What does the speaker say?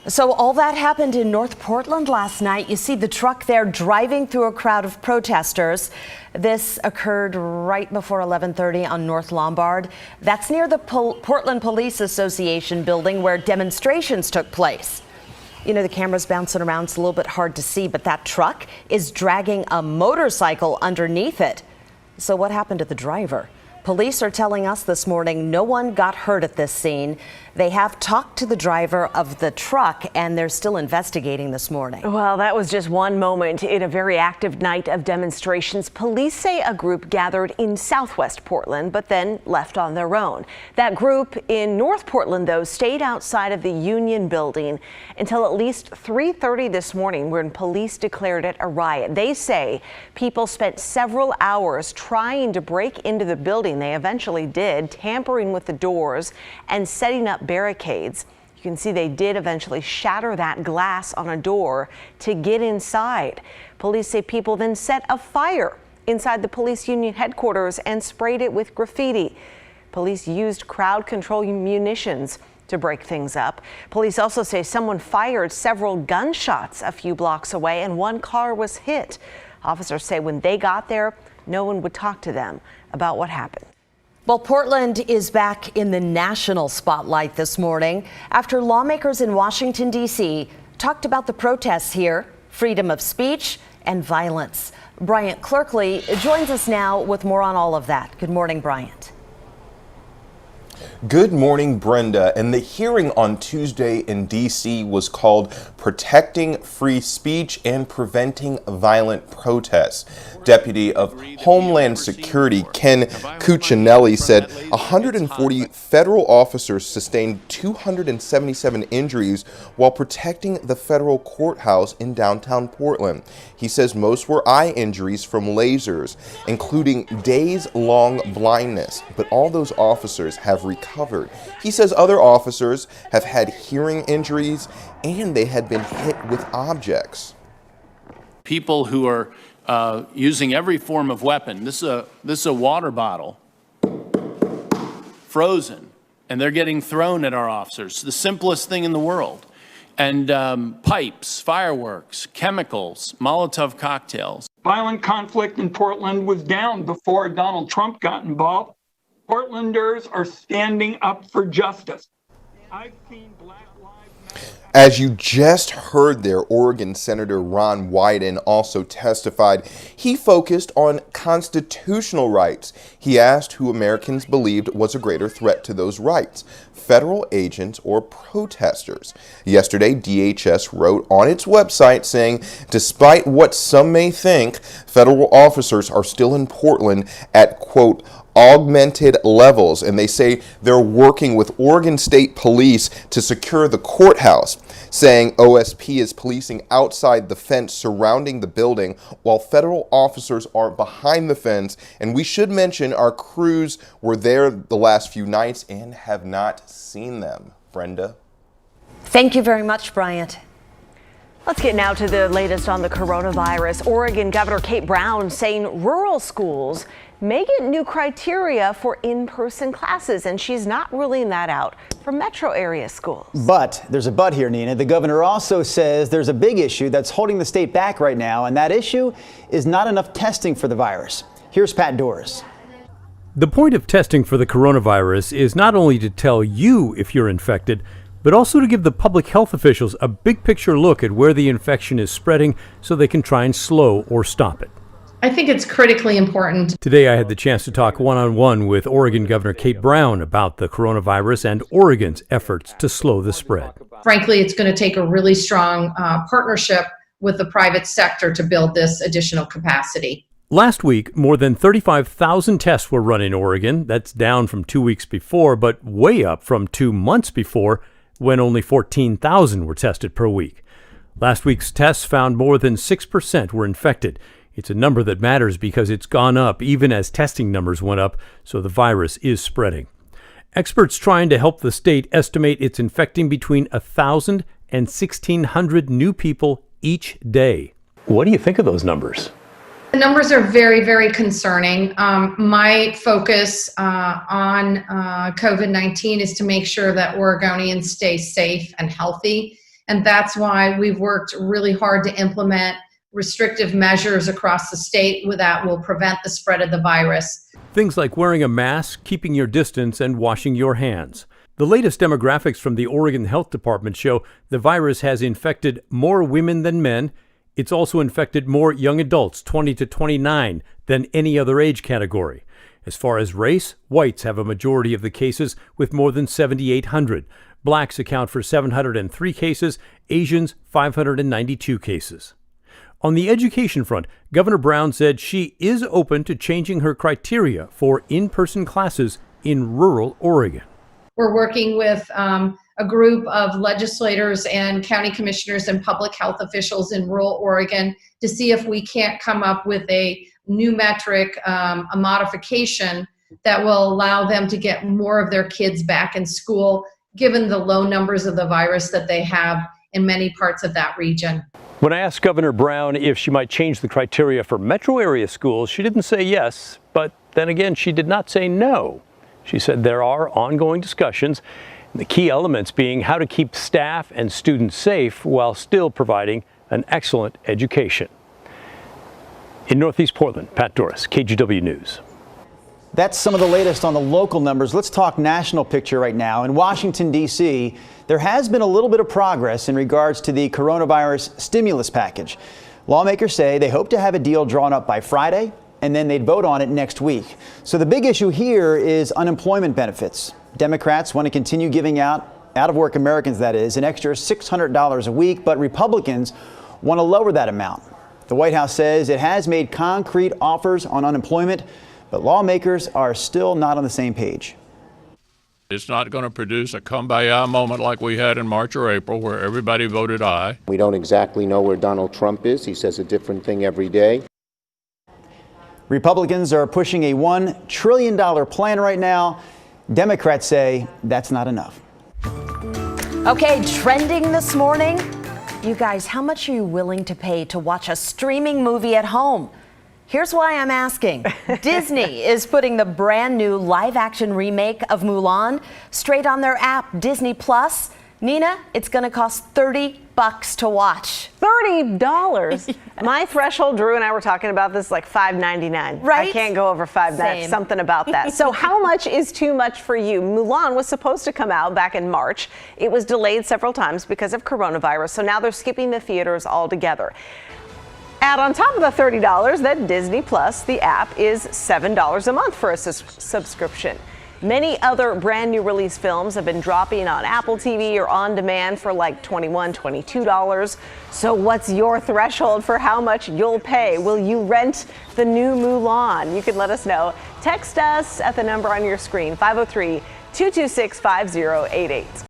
So all that happened in North Portland last night. You see the truck there driving through a crowd of protesters. This occurred right before 11:30 on North Lombard. That's near the Portland Police Association building where demonstrations took place. You know, the camera's bouncing around. It's a little bit hard to see, but that truck is dragging a motorcycle underneath it. So what happened to the driver? Police are telling us this morning no one got hurt at this scene. They have talked to the driver of the truck, and they're still investigating this morning. Well, that was just one moment in a very active night of demonstrations. Police say a group gathered in southwest Portland, but then left on their own. That group in North Portland, though, stayed outside of the Union building until at least 3:30 this morning, when police declared it a riot. They say people spent several hours trying to break into the building. They eventually did, tampering with the doors and setting up barricades. You can see they did eventually shatter that glass on a door to get inside. Police say people then set a fire inside the police union headquarters and sprayed it with graffiti. Police used crowd control munitions to break things up. Police also say someone fired several gunshots a few blocks away and one car was hit. Officers say when they got there, no one would talk to them about what happened. Well, Portland is back in the national spotlight this morning after lawmakers in Washington, D.C. talked about the protests here, freedom of speech and violence. Bryant Clerkley joins us now with more on all of that. Good morning, Bryant. Good morning, Brenda. And the hearing on Tuesday in D.C. was called Protecting Free Speech and Preventing Violent Protests. Deputy of Homeland Security Ken Cuccinelli said 140 federal officers sustained 277 injuries while protecting the federal courthouse in downtown Portland. He says most were eye injuries from lasers, including days-long blindness, but all those officers have recovered. He says other officers have had hearing injuries and they had been hit with objects. People who are using every form of weapon. This is a water bottle, frozen, and they're getting thrown at our officers. The simplest thing in the world. And pipes, fireworks, chemicals, Molotov cocktails. Violent conflict in Portland was down before Donald Trump got involved. Portlanders are standing up for justice. I've seen Black Lives Matter. As you just heard there, Oregon Senator Ron Wyden also testified. He focused on constitutional rights. He asked who Americans believed was a greater threat to those rights, federal agents or protesters. Yesterday, DHS wrote on its website saying, despite what some may think, federal officers are still in Portland at, quote, augmented levels, and they say they're working with Oregon State Police to secure the courthouse, saying OSP is policing outside the fence surrounding the building while federal officers are behind the fence. And we should mention our crews were there the last few nights and have not seen them. Brenda? Thank you very much, Bryant. Let's get now to the latest on the coronavirus. Oregon Governor Kate Brown saying rural schools may get new criteria for in-person classes, and she's not ruling that out for metro area schools. But there's a but here, Nina. The governor also says there's a big issue that's holding the state back right now, and that issue is not enough testing for the virus. Here's Pat Doris. The point of testing for the coronavirus is not only to tell you if you're infected, but also to give the public health officials a big picture look at where the infection is spreading so they can try and slow or stop it. I think it's critically important. Today I had the chance to talk one-on-one with Oregon Governor Kate Brown about the coronavirus and Oregon's efforts to slow the spread. Frankly, it's going to take a really strong partnership with the private sector to build this additional capacity. Last week, more than 35,000 tests were run in Oregon. That's down from 2 weeks before, but way up from 2 months before, when only 14,000 were tested per week. Last week's tests found more than 6% were infected. It's a number that matters because it's gone up even as testing numbers went up, so the virus is spreading. Experts trying to help the state estimate it's infecting between 1,000 and 1,600 new people each day. What do you think of those numbers? The numbers are very, very concerning. My focus on COVID-19 is to make sure that Oregonians stay safe and healthy. And that's why we've worked really hard to implement restrictive measures across the state that will prevent the spread of the virus. Things like wearing a mask, keeping your distance, and washing your hands. The latest demographics from the Oregon Health Department show the virus has infected more women than men. It's also infected more young adults, 20 to 29, than any other age category. As far as race, whites have a majority of the cases with more than 7,800. Blacks account for 703 cases, Asians 592 cases. On the education front, Governor Brown said she is open to changing her criteria for in-person classes in rural Oregon. We're working with a group of legislators and county commissioners and public health officials in rural Oregon to see if we can't come up with a new metric, a modification that will allow them to get more of their kids back in school, given the low numbers of the virus that they have in many parts of that region. When I asked Governor Brown if she might change the criteria for metro area schools, she didn't say yes, but then again, she did not say no. She said there are ongoing discussions, the key elements being how to keep staff and students safe while still providing an excellent education. In Northeast Portland, Pat Doris, KGW News. That's some of the latest on the local numbers. Let's talk national picture right now. In Washington, D.C., there has been a little bit of progress in regards to the coronavirus stimulus package. Lawmakers say they hope to have a deal drawn up by Friday, and then they'd vote on it next week. So the big issue here is unemployment benefits. Democrats want to continue giving out-of-work Americans, that is, an extra $600 a week, but Republicans want to lower that amount. The White House says it has made concrete offers on unemployment, but lawmakers are still not on the same page. It's not going to produce a kumbaya moment like we had in March or April where everybody voted aye. We don't exactly know where Donald Trump is. He says a different thing every day. Republicans are pushing a $1 trillion plan right now. Democrats say that's not enough. Okay, trending this morning. You guys, how much are you willing to pay to watch a streaming movie at home? Here's why I'm asking. Disney is putting the brand new live-action remake of Mulan straight on their app, Disney Plus. Nina, it's going to cost $30 to watch. $30. My threshold, Drew and I were talking about this, like $5.99. Right? I can't go over $5.99. Something about that. So how much is too much for you? Mulan was supposed to come out back in March. It was delayed several times because of coronavirus. So now they're skipping the theaters altogether. Add on top of the $30 that Disney Plus, the app, is $7 a month for a subscription. Many other brand new release films have been dropping on Apple TV or on demand for like $21, $22. So what's your threshold for how much you'll pay? Will you rent the new Mulan? You can let us know. Text us at the number on your screen, 503-226-5088.